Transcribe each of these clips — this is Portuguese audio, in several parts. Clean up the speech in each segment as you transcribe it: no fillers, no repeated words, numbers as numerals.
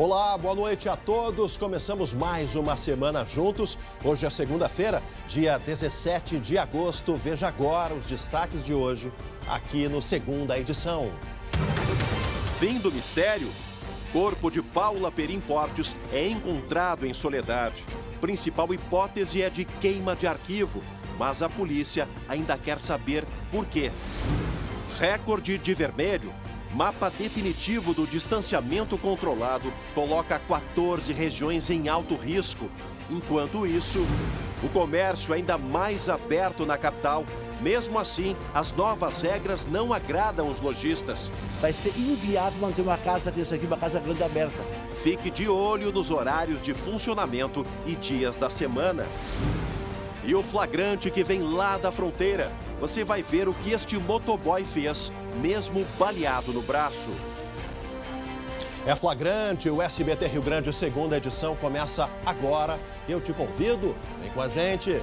Olá, boa noite a todos. Começamos mais uma semana juntos. Hoje é segunda-feira, dia 17 de agosto. Veja agora os destaques de hoje, aqui no Segunda Edição. Fim do mistério. Corpo de Paula Perim Portes é encontrado em Soledade. Principal hipótese é de queima de arquivo, mas a polícia ainda quer saber por quê. Recorde de vermelho. Mapa definitivo do distanciamento controlado coloca 14 regiões em alto risco. Enquanto isso, o comércio ainda mais aberto na capital. Mesmo assim, as novas regras não agradam os lojistas. Vai ser inviável manter uma casa desse aqui, uma casa grande aberta. Fique de olho nos horários de funcionamento e dias da semana. E o flagrante que vem lá da fronteira. Você vai ver o que este motoboy fez, mesmo baleado no braço. É flagrante, o SBT Rio Grande, segunda edição, começa agora. Eu te convido, vem com a gente.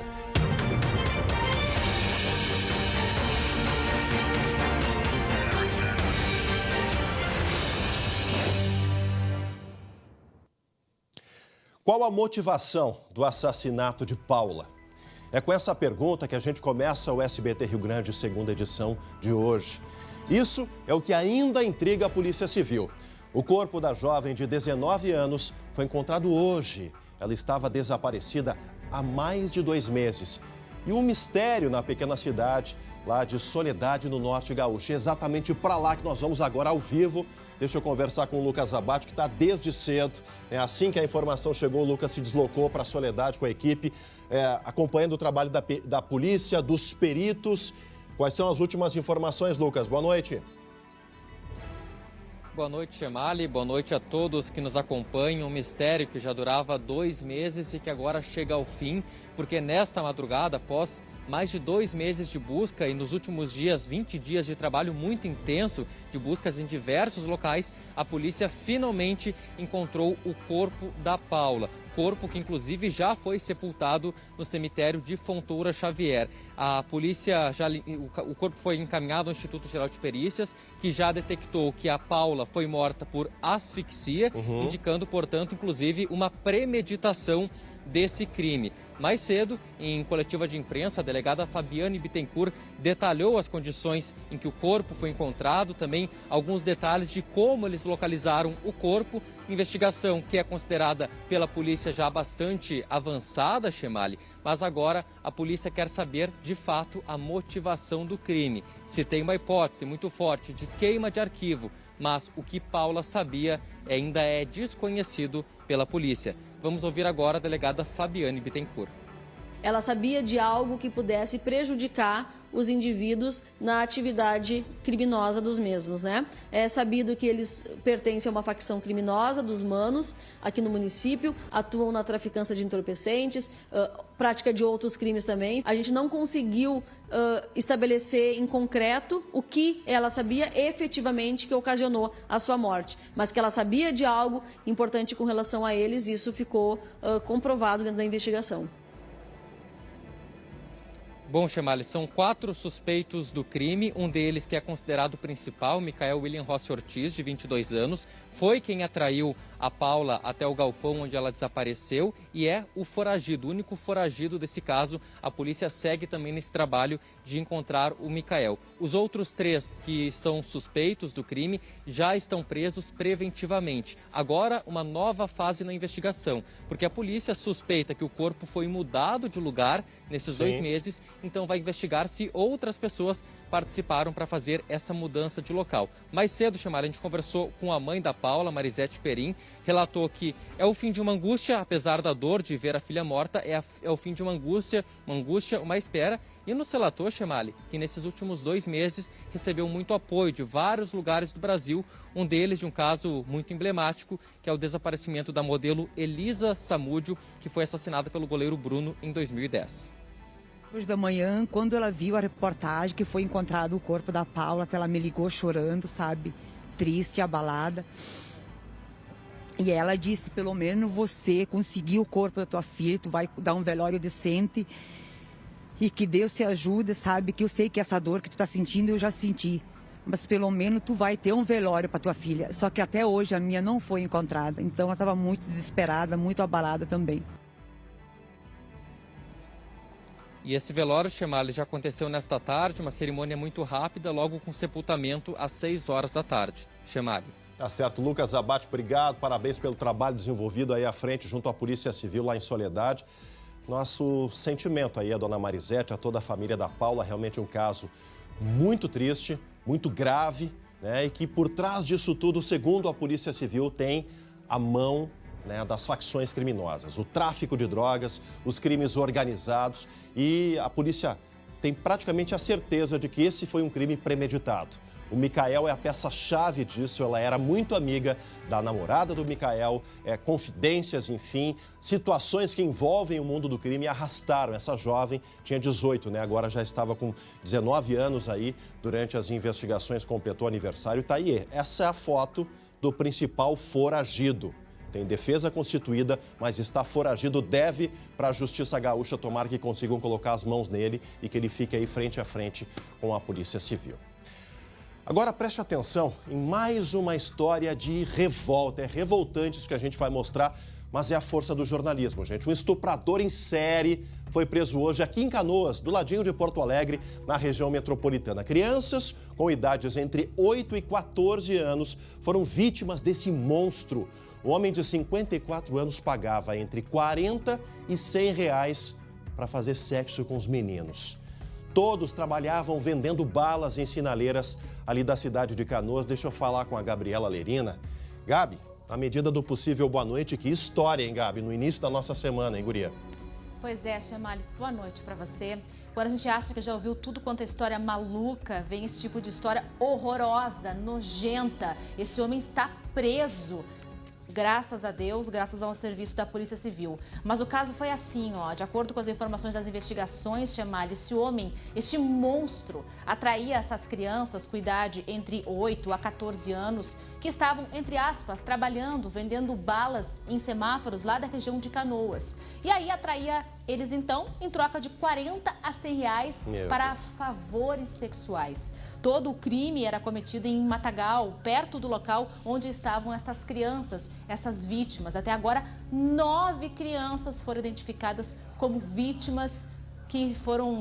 Qual a motivação do assassinato de Paula? É com essa pergunta que a gente começa o SBT Rio Grande, segunda edição de hoje. Isso é o que ainda intriga a Polícia Civil. O corpo da jovem de 19 anos foi encontrado hoje. Ela estava desaparecida há mais de 2 meses. E um mistério na pequena cidade, lá de Soledade, no Norte Gaúcho. É exatamente para lá que nós vamos agora ao vivo. Deixa eu conversar com o Lucas Abate, que está desde cedo. Assim que a informação chegou, o Lucas se deslocou para Soledade com a equipe, acompanhando o trabalho da polícia, dos peritos. Quais são as últimas informações, Lucas? Boa noite. Boa noite, Chemali. Boa noite a todos que nos acompanham. Um mistério que já durava 2 meses e que agora chega ao fim, porque nesta madrugada, após mais de 2 meses de busca e nos últimos dias, 20 dias de trabalho muito intenso de buscas em diversos locais, a polícia finalmente encontrou o corpo da Paula. Corpo que inclusive já foi sepultado no cemitério de Fontoura Xavier. A polícia, o corpo foi encaminhado ao Instituto Geral de Perícias, que já detectou que a Paula foi morta por asfixia, indicando, portanto, inclusive uma premeditação desse crime. Mais cedo, em coletiva de imprensa, a delegada Fabiane Bittencourt detalhou as condições em que o corpo foi encontrado, também alguns detalhes de como eles localizaram o corpo. Investigação que é considerada pela polícia já bastante avançada, Chemali, mas agora a polícia quer saber, de fato, a motivação do crime. Se tem uma hipótese muito forte de queima de arquivo, mas o que Paula sabia ainda é desconhecido pela polícia. Vamos ouvir agora a delegada Fabiane Bittencourt. Ela sabia de algo que pudesse prejudicar os indivíduos na atividade criminosa dos mesmos, né? É sabido que eles pertencem a uma facção criminosa dos manos aqui no município, atuam na traficância de entorpecentes, prática de outros crimes também. A gente não conseguiu estabelecer em concreto o que ela sabia efetivamente que ocasionou a sua morte, mas que ela sabia de algo importante com relação a eles, isso ficou comprovado dentro da investigação. Bom, Chemali, são 4 suspeitos do crime, um deles que é considerado o principal, Micael William Rossi Ortiz, de 22 anos, foi quem atraiu a Paula até o galpão onde ela desapareceu e é o foragido, o único foragido desse caso. A polícia segue também nesse trabalho de encontrar o Micael. Os outros 3 que são suspeitos do crime já estão presos preventivamente. Agora, uma nova fase na investigação, porque a polícia suspeita que o corpo foi mudado de lugar nesses 2 meses, então vai investigar se outras pessoas participaram para fazer essa mudança de local. Mais cedo, Chemali, a gente conversou com a mãe da Paula, Marisete Perim, relatou que é o fim de uma angústia, apesar da dor de ver a filha morta, é o fim de uma angústia, uma espera. E nos relatou, Chemali, que nesses últimos 2 meses recebeu muito apoio de vários lugares do Brasil, um deles de um caso muito emblemático, que é o desaparecimento da modelo Elisa Samúdio, que foi assassinada pelo goleiro Bruno em 2010. Hoje da manhã, quando ela viu a reportagem que foi encontrado o corpo da Paula, ela me ligou chorando, sabe, triste, abalada. E ela disse, pelo menos você conseguiu o corpo da tua filha, tu vai dar um velório decente e que Deus te ajude, sabe, que eu sei que essa dor que tu tá sentindo eu já senti. mas pelo menos tu vai ter um velório para tua filha. Só que até hoje a minha não foi encontrada, então ela estava muito desesperada, muito abalada também. E esse velório, Chemali, já aconteceu nesta tarde, uma cerimônia muito rápida, logo com sepultamento às 6 horas da tarde. Chemali. Tá certo, Lucas Abate, obrigado, parabéns pelo trabalho desenvolvido aí à frente junto à Polícia Civil lá em Soledade. Nosso sentimento aí a dona Marisete, a toda a família da Paula, realmente um caso muito triste, muito grave, né? E que por trás disso tudo, segundo a Polícia Civil, tem a mão, né, das facções criminosas, o tráfico de drogas, os crimes organizados, e a polícia tem praticamente a certeza de que esse foi um crime premeditado. O Micael é a peça-chave disso, ela era muito amiga da namorada do Micael, confidências, enfim, situações que envolvem o mundo do crime arrastaram essa jovem, tinha 18, né? Agora já estava com 19 anos aí, durante as investigações completou aniversário, tá aí, essa é a foto do principal foragido. Tem defesa constituída, mas está foragido, deve para a Justiça Gaúcha, tomara que consigam colocar as mãos nele e que ele fique aí frente a frente com a Polícia Civil. Agora preste atenção em mais uma história de revolta. É revoltante isso que a gente vai mostrar, mas é a força do jornalismo, gente. Um estuprador em série foi preso hoje aqui em Canoas, do ladinho de Porto Alegre, na região metropolitana. Crianças com idades entre 8 e 14 anos foram vítimas desse monstro. O homem de 54 anos pagava entre 40 e 100 reais para fazer sexo com os meninos. Todos trabalhavam vendendo balas em sinaleiras ali da cidade de Canoas. Deixa eu falar com a Gabriela Lerina. Gabi, na medida do possível, boa noite. Que história, hein, Gabi? No início da nossa semana, hein, guria? Pois é, Chemali, boa noite para você. Quando a gente acha que já ouviu tudo quanto é história maluca, vem esse tipo de história horrorosa, nojenta. Esse homem está preso. Graças a Deus, graças ao serviço da Polícia Civil. Mas o caso foi assim, ó, de acordo com as informações das investigações, Chemali, esse homem, este monstro, atraía essas crianças com idade entre 8 a 14 anos, que estavam, entre aspas, trabalhando, vendendo balas em semáforos lá da região de Canoas. E aí atraía eles, então, em troca de 40 a 100 reais para favores sexuais. Todo o crime era cometido em Matagal, perto do local onde estavam essas crianças, essas vítimas. Até agora, 9 crianças foram identificadas como vítimas que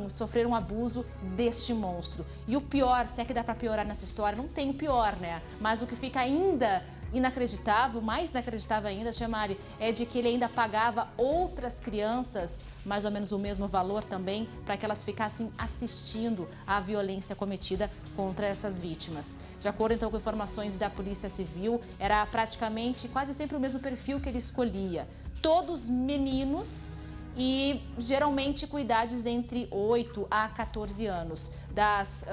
sofreram abuso deste monstro. E o pior, se é que dá para piorar nessa história, não tem o pior, né? Mas o que fica ainda inacreditável, mais inacreditável ainda, Chemali, é de que ele ainda pagava outras crianças, mais ou menos o mesmo valor também, para que elas ficassem assistindo à violência cometida contra essas vítimas. De acordo, então, com informações da Polícia Civil, era praticamente quase sempre o mesmo perfil que ele escolhia. Todos meninos e geralmente com idades entre 8 a 14 anos. Das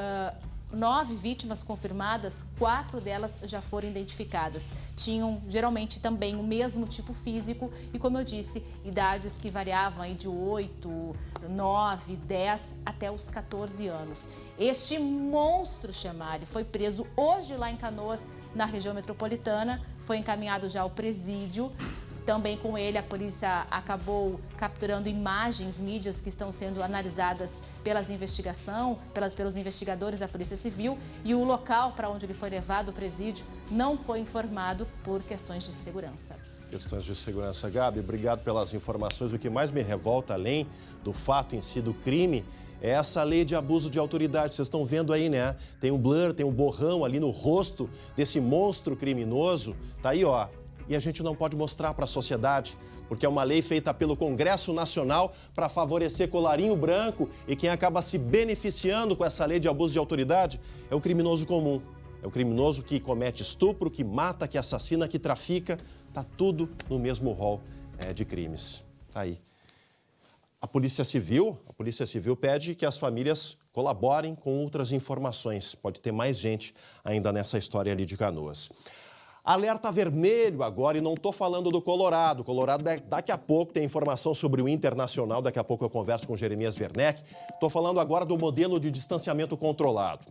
9 vítimas confirmadas, 4 delas já foram identificadas. Tinham geralmente também o mesmo tipo físico e, como eu disse, idades que variavam aí de 8, 9, 10 até os 14 anos. Este monstro, Chemali, foi preso hoje lá em Canoas, na região metropolitana, foi encaminhado já ao presídio. Também com ele, a polícia acabou capturando imagens, mídias que estão sendo analisadas pelos investigadores da Polícia Civil, e o local para onde ele foi levado, o presídio, não foi informado por questões de segurança. Questões de segurança. Gabi, obrigado pelas informações. O que mais me revolta, além do fato em si do crime, é essa lei de abuso de autoridade. Vocês estão vendo aí, né? Tem um blur, tem um borrão ali no rosto desse monstro criminoso. Tá aí, ó. E a gente não pode mostrar para a sociedade, porque é uma lei feita pelo Congresso Nacional para favorecer colarinho branco, e quem acaba se beneficiando com essa lei de abuso de autoridade é o criminoso comum. É o criminoso que comete estupro, que mata, que assassina, que trafica. Tá tudo no mesmo rol de crimes. Tá aí. A Polícia Civil pede que as famílias colaborem com outras informações. Pode ter mais gente ainda nessa história ali de Canoas. Alerta vermelho agora, e não estou falando do Colorado. Colorado, daqui a pouco tem informação sobre o Internacional, daqui a pouco eu converso com Jeremias Werneck. Estou falando agora do modelo de distanciamento controlado.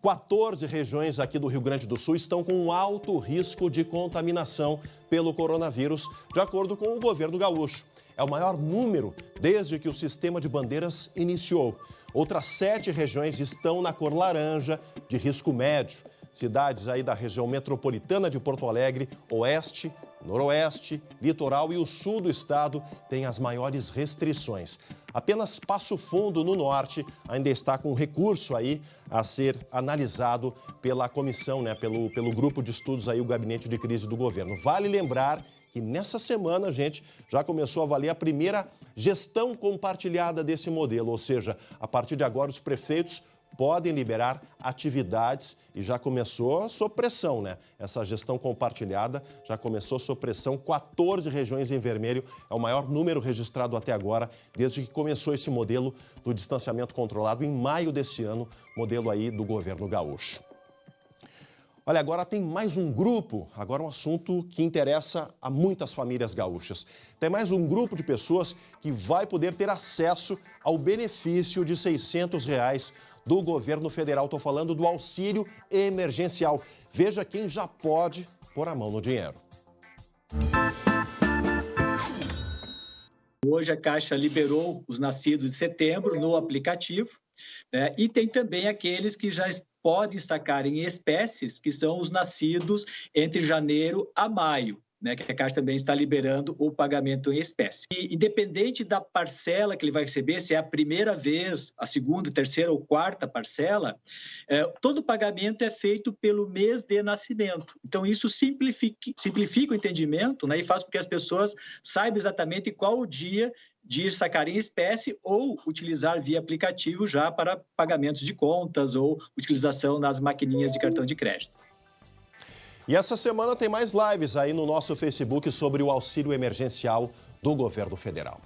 14 regiões aqui do Rio Grande do Sul estão com um alto risco de contaminação pelo coronavírus, de acordo com o governo gaúcho. é o maior número desde que o sistema de bandeiras iniciou. Outras 7 regiões estão na cor laranja, de risco médio. Cidades aí da região metropolitana de Porto Alegre, oeste, noroeste, litoral e o sul do estado têm as maiores restrições. Apenas Passo Fundo, no norte, ainda está com recurso aí a ser analisado pela comissão, pelo grupo de estudos aí, o Gabinete de Crise do Governo. Vale lembrar que nessa semana a gente já começou a avaliar a primeira gestão compartilhada desse modelo, ou seja, a partir de agora os prefeitos podem liberar atividades e já começou sob pressão, Essa gestão compartilhada já começou sob pressão, 14 regiões em vermelho, é o maior número registrado até agora, desde que começou esse modelo do distanciamento controlado em maio desse ano, modelo aí do governo gaúcho. Olha, agora tem mais um grupo, agora um assunto que interessa a muitas famílias gaúchas. Tem mais um grupo de pessoas que vai poder ter acesso ao benefício de R$ 600 do governo federal. Estou falando do auxílio emergencial. Veja quem já pode pôr a mão no dinheiro. Hoje a Caixa liberou os nascidos de setembro no aplicativo, e tem também aqueles que já podem sacar em espécies, que são os nascidos entre janeiro a maio, que a Caixa também está liberando o pagamento em espécie. E independente da parcela que ele vai receber, se é a primeira vez, a segunda, terceira ou quarta parcela, todo o pagamento é feito pelo mês de nascimento. Então, isso simplifica o entendimento, e faz com que as pessoas saibam exatamente qual o dia de sacar em espécie ou utilizar via aplicativo já para pagamentos de contas ou utilização nas maquininhas de cartão de crédito. E essa semana tem mais lives aí no nosso Facebook sobre o auxílio emergencial do governo federal.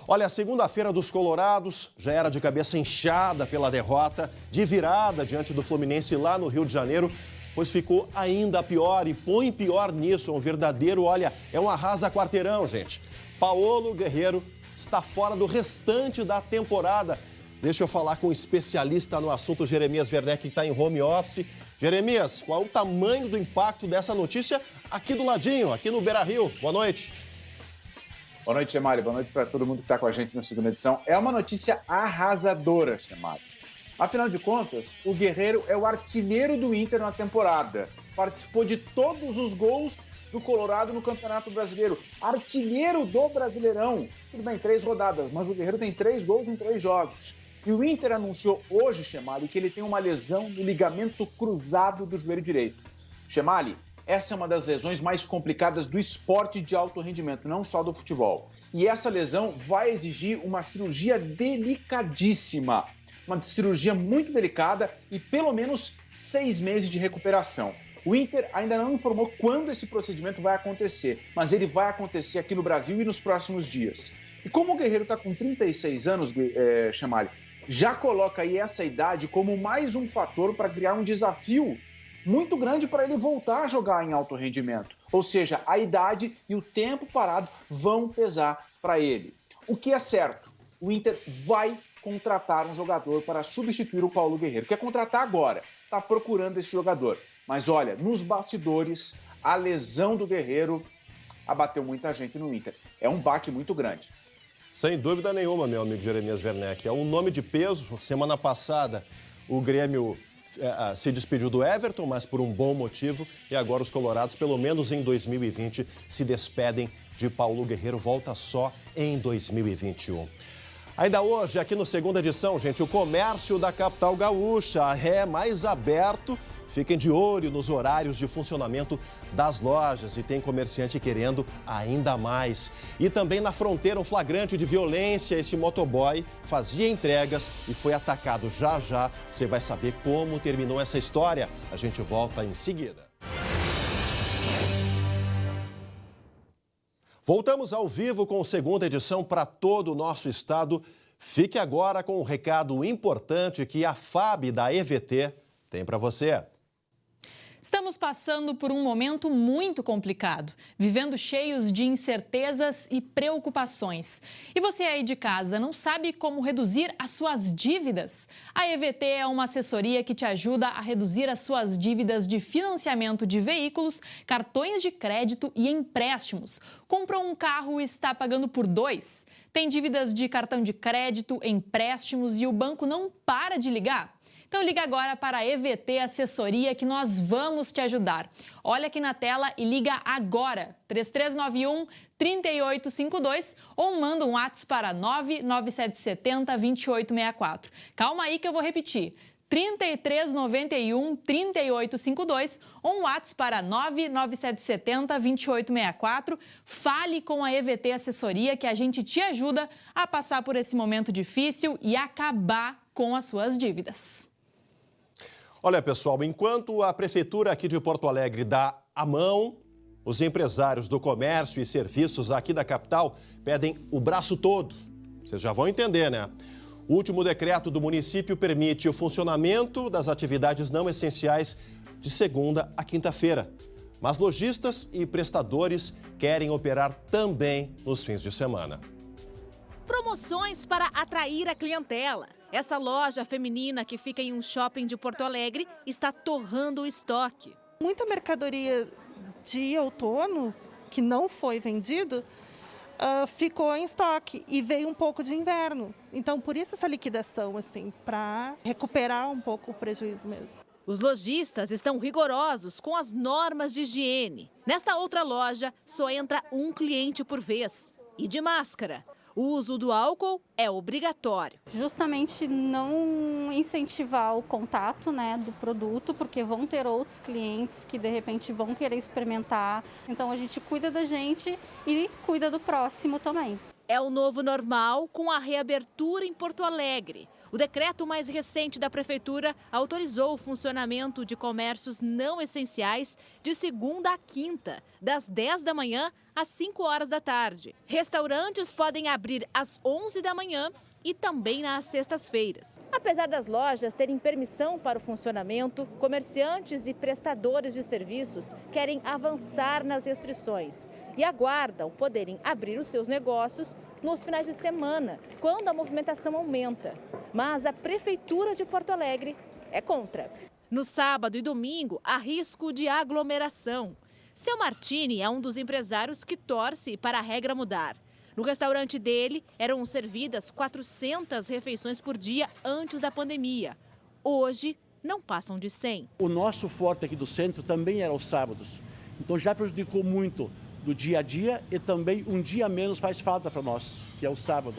Olha, a segunda-feira dos Colorados já era de cabeça inchada pela derrota de virada diante do Fluminense lá no Rio de Janeiro, pois ficou ainda pior e põe pior nisso, um verdadeiro, é um arrasa-quarteirão, gente. Paulo Guerreiro está fora do restante da temporada. Deixa eu falar com um especialista no assunto, Jeremias Werneck, que está em home office. Jeremias, qual o tamanho do impacto dessa notícia aqui do ladinho, aqui no Beira-Rio? Boa noite. Boa noite, Chemário. Boa noite para todo mundo que está com a gente na segunda edição. É uma notícia arrasadora, Chemário. Afinal de contas, o Guerreiro é o artilheiro do Inter na temporada. Participou de todos os gols do Colorado no Campeonato Brasileiro. Artilheiro do Brasileirão. Tudo bem, 3 rodadas, mas o Guerreiro tem 3 gols em 3 jogos. E o Inter anunciou hoje, Chemário, que ele tem uma lesão no ligamento cruzado do joelho direito. Chemário, essa é uma das lesões mais complicadas do esporte de alto rendimento, não só do futebol. E essa lesão vai exigir uma cirurgia delicadíssima. Uma cirurgia muito delicada e pelo menos 6 meses de recuperação. O Inter ainda não informou quando esse procedimento vai acontecer, mas ele vai acontecer aqui no Brasil e nos próximos dias. E como o Guerreiro está com 36 anos, Chemário, já coloca aí essa idade como mais um fator para criar um desafio muito grande para ele voltar a jogar em alto rendimento. Ou seja, a idade e o tempo parado vão pesar para ele. O que é certo, o Inter vai contratar um jogador para substituir o Paulo Guerreiro. Quer contratar agora, está procurando esse jogador. Mas olha, nos bastidores, a lesão do Guerreiro abateu muita gente no Inter. É um baque muito grande. Sem dúvida nenhuma, meu amigo Jeremias Werneck. É um nome de peso. Semana passada, o Grêmio se despediu do Everton, mas por um bom motivo. E agora os colorados, pelo menos em 2020, se despedem de Paulo Guerreiro. Volta só em 2021. Ainda hoje, aqui no segunda edição, gente, o comércio da capital gaúcha é mais aberto. Fiquem de olho nos horários de funcionamento das lojas e tem comerciante querendo ainda mais. E também na fronteira, um flagrante de violência. Esse motoboy fazia entregas e foi atacado. Já já você vai saber como terminou essa história. A gente volta em seguida. Voltamos ao vivo com a segunda edição para todo o nosso estado. Fique agora com um recado importante que a FAB da EVT tem para você. Estamos passando por um momento muito complicado, vivendo cheios de incertezas e preocupações. E você aí de casa não sabe como reduzir as suas dívidas? A EVT é uma assessoria que te ajuda a reduzir as suas dívidas de financiamento de veículos, cartões de crédito e empréstimos. Comprou um carro e está pagando por 2? Tem dívidas de cartão de crédito, empréstimos e o banco não para de ligar? Então liga agora para a EVT Assessoria que nós vamos te ajudar. Olha aqui na tela e liga agora, 3391-3852 ou manda um WhatsApp para 99770-2864. Calma aí que eu vou repetir, 3391-3852 ou um WhatsApp para 99770-2864. Fale com a EVT Assessoria que a gente te ajuda a passar por esse momento difícil e acabar com as suas dívidas. Olha, pessoal, enquanto a Prefeitura aqui de Porto Alegre dá a mão, os empresários do comércio e serviços aqui da capital pedem o braço todo. Vocês já vão entender, né? O último decreto do município permite o funcionamento das atividades não essenciais de segunda a quinta-feira. Mas lojistas e prestadores querem operar também nos fins de semana. Promoções para atrair a clientela. Essa loja feminina que fica em um shopping de Porto Alegre está torrando o estoque. Muita mercadoria de outono que não foi vendido ficou em estoque e veio um pouco de inverno. Então, por isso essa liquidação, assim, para recuperar um pouco o prejuízo mesmo. Os lojistas estão rigorosos com as normas de higiene. Nesta outra loja, só entra um cliente por vez. E de máscara. O uso do álcool é obrigatório. Justamente não incentivar o contato, do produto, porque vão ter outros clientes que de repente vão querer experimentar. Então a gente cuida da gente e cuida do próximo também. É o novo normal com a reabertura em Porto Alegre. O decreto mais recente da Prefeitura autorizou o funcionamento de comércios não essenciais de segunda a quinta, das 10 da manhã às 5 horas da tarde. Restaurantes podem abrir às 11 da manhã e também nas sextas-feiras. Apesar das lojas terem permissão para o funcionamento, comerciantes e prestadores de serviços querem avançar nas restrições e aguardam poderem abrir os seus negócios nos finais de semana, quando a movimentação aumenta. Mas a Prefeitura de Porto Alegre é contra. No sábado e domingo, há risco de aglomeração. Seu Martini é um dos empresários que torce para a regra mudar. No restaurante dele, eram servidas 400 refeições por dia antes da pandemia. Hoje, não passam de 100. O nosso forte aqui do centro também era aos sábados. Então já prejudicou muito do dia a dia e também um dia menos faz falta para nós, que é o sábado.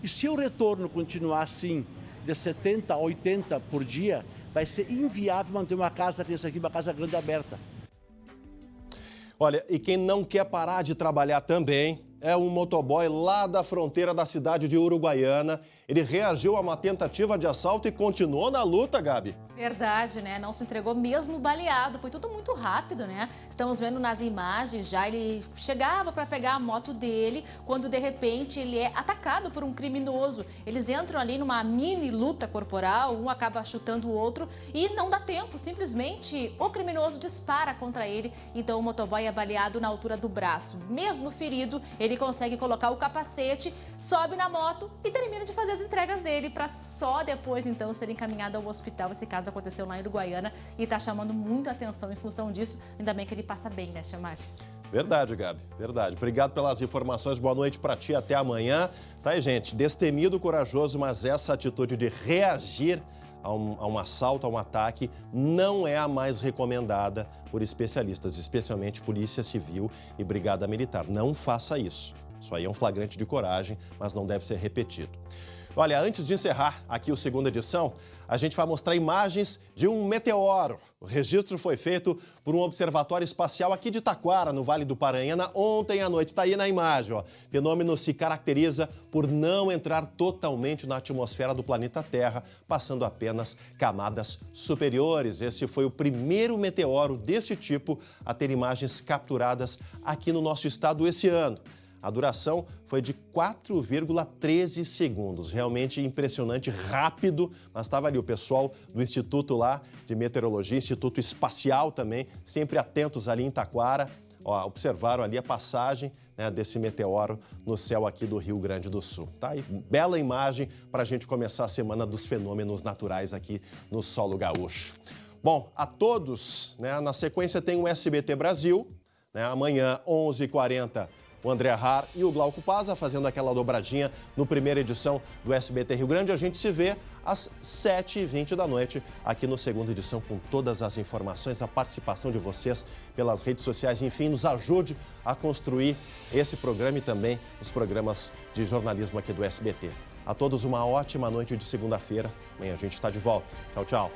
E se o retorno continuar assim, de 70 a 80 por dia, vai ser inviável manter uma casa dessa aqui, uma casa grande aberta. Olha, e quem não quer parar de trabalhar também é um motoboy lá da fronteira da cidade de Uruguaiana. Ele reagiu a uma tentativa de assalto e continuou na luta, Gabi. Verdade, né? Não se entregou mesmo baleado. Foi tudo muito rápido, né? Estamos vendo nas imagens já, ele chegava para pegar a moto dele, quando de repente ele é atacado por um criminoso. Eles entram ali numa mini luta corporal, um acaba chutando o outro e não dá tempo. Simplesmente o criminoso dispara contra ele, então o motoboy é baleado na altura do braço. Mesmo ferido, ele consegue colocar o capacete, sobe na moto e termina de fazer as entregas dele para só depois então ser encaminhado ao hospital. Esse caso aconteceu lá em Uruguaiana e está chamando muita atenção em função disso. Ainda bem que ele passa bem, né, Chamar? Verdade, Gabi, verdade. Obrigado pelas informações, boa noite para ti, até amanhã. Tá aí, gente, destemido, corajoso, mas essa atitude de reagir a um assalto, a um ataque, não é a mais recomendada por especialistas, especialmente Polícia Civil e Brigada Militar. Não faça isso. Isso aí é um flagrante de coragem, mas não deve ser repetido. Olha, antes de encerrar aqui o segunda edição, a gente vai mostrar imagens de um meteoro. O registro foi feito por um observatório espacial aqui de Taquara, no Vale do Paranhana, ontem à noite. Está aí na imagem, ó. O fenômeno se caracteriza por não entrar totalmente na atmosfera do planeta Terra, passando apenas camadas superiores. Esse foi o primeiro meteoro desse tipo a ter imagens capturadas aqui no nosso estado esse ano. A duração foi de 4,13 segundos. Realmente impressionante, rápido. Mas estava ali o pessoal do Instituto lá de Meteorologia, Instituto Espacial também, sempre atentos ali em Taquara. Observaram ali a passagem, né, desse meteoro no céu aqui do Rio Grande do Sul. Tá aí, bela imagem para a gente começar a semana dos fenômenos naturais aqui no solo gaúcho. Bom, a todos, né, na sequência tem o SBT Brasil, né, amanhã, 11h40, o André Har e o Glauco Paza fazendo aquela dobradinha no primeira edição do SBT Rio Grande. A gente se vê às 7h20 da noite aqui no segunda edição com todas as informações, a participação de vocês pelas redes sociais. Enfim, nos ajude a construir esse programa e também os programas de jornalismo aqui do SBT. A todos uma ótima noite de segunda-feira. Amanhã a gente está de volta. Tchau, tchau.